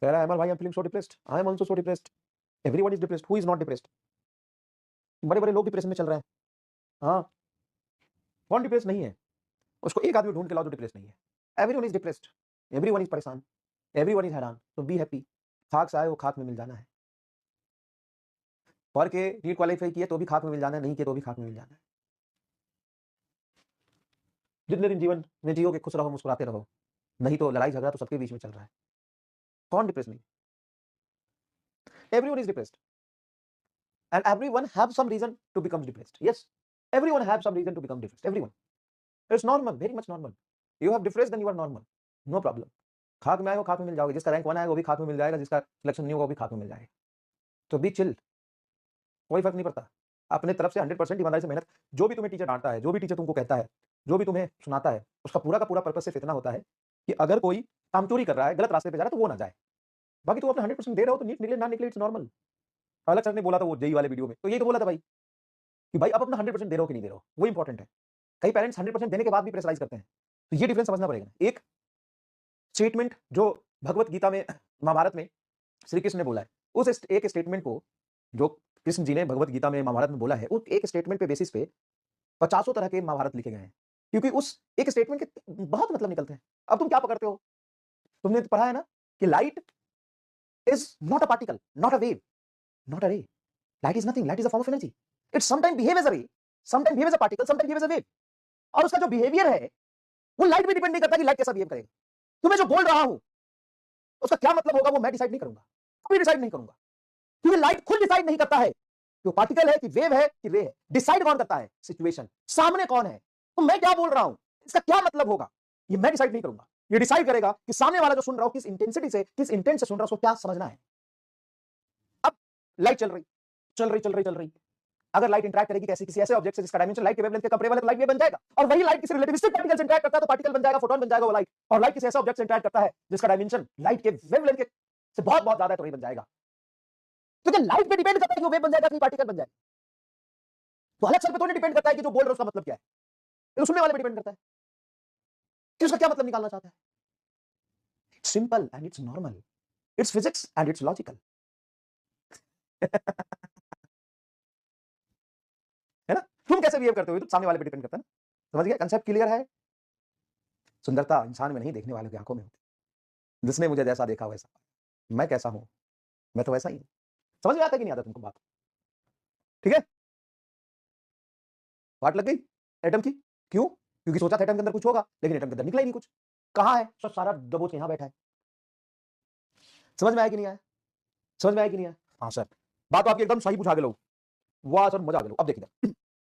कह रहा है भाई I am feeling so depressed, I am also so depressed, everyone is depressed, who is not depressed? बड़े बड़े लोग डिप्रेशन में चल रहे हैं। हाँ, कौन डिप्रेस नहीं है? उसको एक आदमी ढूंढ के लाओ जो डिप्रेस नहीं है। Everyone is depressed, everyone is परेशान, एवरीवन इज हैरान, तो बी हैप्पी। खाक से आए वो खाक में मिल जाना है। पढ़ के नीट क्वालिफाई किए तो भी खाक में मिल जाना है, नहीं किए तो भी खाक में मिल जाना है। जितने दिन जीवन में जियो के खुश रहो, मुस्कुराते रहो, नहीं तो लड़ाई झगड़ा तो सबके बीच में चल रहा है। कौन डिप्रेस नहीं? Everyone is depressed and everyone have some reason to become depressed. Yes, everyone have some reason to become depressed. Everyone, it's normal, very much normal. You have depressed, then you are normal, no problem. खाक में आए हो खाक में मिल जाओगे, जिसका rank 1 आएगा वो भी खाक में मिल जाएगा, जिसका सिलेक्शन नहीं होगा वो भी खाक में मिल जाएगा। तो बी चिल, कोई फर्क नहीं पड़ता। अपने तरफ से 100% ईमानदारी से मेहनत। जो भी तुम्हें टीचर डांटता है, जो भी टीचर तुमको कहता है, जो भी तुम्हें सुनाता है, उसका पूरा का पूरा पर्पस सिर्फ इतना होता है कि अगर कोई कामचोरी कर रहा है, गलत रास्ते पे जा रहा है, तो वो ना जाए। बाकी तुम अपना 100% दे रहे हो, तो नीट निकले ना निकले, इट्स नॉर्मल। अलग सर ने बोला था वो जेई वाले वीडियो में, तो यही तो बोला था भाई कि भाई आप अपना 100% दे रहे हो कि नहीं दे रहे हो, वो इंपॉर्टेंट है। कई पेरेंट्स 100% देने के बाद भी प्रेशराइज करते हैं, तो ये डिफरेंस समझना पड़ेगा। एक स्टेटमेंट जो भगवत गीता में, महाभारत में श्री कृष्ण ने बोला है, उस एक स्टेटमेंट को जो कृष्ण जी ने भगवत गीता में, महाभारत में बोला है, उस एक स्टेटमेंट पे बेसिस पे 50 तरह के महाभारत लिखे गए हैं, क्योंकि उस एक स्टेटमेंट के बहुत मतलब निकलते हैं। अब तुम क्या पकड़ते हो? तुमने पढ़ा है ना कि light is not a particle, not a wave, not a ray. Light is nothing, light is a form of energy. It sometime behave as a ray, sometime behave as a particle, sometime behave as a wave. और उसका जो behaviour है वो light पे depend नहीं करता कि light कैसा बिहेव करेगा। तुम्हें जो बोल रहा हूं उसका क्या मतलब होगा वो मैं डिसाइड नहीं करूंगा, कभी डिसाइड नहीं करूंगा, क्योंकि लाइट खुद डिसाइड नहीं करता है कि वो पार्टिकल है कि वेव है कि रे है। डिसाइड कौन करता है? सिचुएशन, सामने कौन है, तो मैं क्या बोल रहा हूं, इसका क्या मतलब होगा, ये मैं डिसाइड नहीं करूंगा। ये डिसाइड करेगा कि सामने वाला जो सुन रहा हो किस इंटेंसिटी से, किस इंटेंट से सुन रहा हो, उसको क्या समझना है। अब लाइट चल रही चल रही चल रही चल रही, अगर लाइट इंटरेक्ट करेगी कैसे, किसी ऐसे ऑब्जेक्ट से जिसका डायमेंशन लाइट के वेवलेंथ के कंपेरेबल है, तो लाइट वेव बन जाएगा। और वही लाइट किसी रिलेटिविस्टिक पार्टिकल से इंटरेक्ट करता है तो पार्टिकल बन जाएगा, फोटोन बन जाएगा वो लाइट। और लाइट किसी ऐसे ऑब्जेक्ट से इंटरेक्ट करता है जिसका डायमेंशन लाइट के वेवलेंथ के से बहुत बहुत ज्यादा है, तो वही बन जाएगा। क्योंकि लाइट पे डिपेंड करता है कि वो वेव बन जाएगा कि पार्टिकल बन जाएगा। तो अलग सर पे तो नहीं डिपेंड करता है कि जो बोल रहे हो उसका मतलब क्या है, ये तो सुनने वाले पे डिपेंड करता है कि उसका क्या मतलब निकालना चाहता है। It's simple and it's normal, it's physics and it's logical. है ना? तुम कैसे बिहेव करते हो तो सामने वाले पे डिपेंड करता है ना। समझ गया? कंसेप्ट क्लियर है? सुंदरता इंसान में नहीं, देखने वालों की आंखों में होती। जिसने मुझे जैसा देखा वैसा, मैं कैसा हूं, मैं तो वैसा ही हूं। समझ में आता कि नहीं आता तुमको बात? ठीक है? वाट लग गई एटम की? क्यों? क्योंकि सोचा था एटम के अंदर कुछ होगा, लेकिन एटम के अंदर निकला ही नहीं कुछ। कहां है? सब सारा दबोच के यहां बैठा है। समझ में आया कि नहीं आया? समझ में आया कि नहीं आया? हाँ सर, बात तो आपकी एकदम सही पूछा गए लोग। वाह सर, मजा आ गया। अब देखिए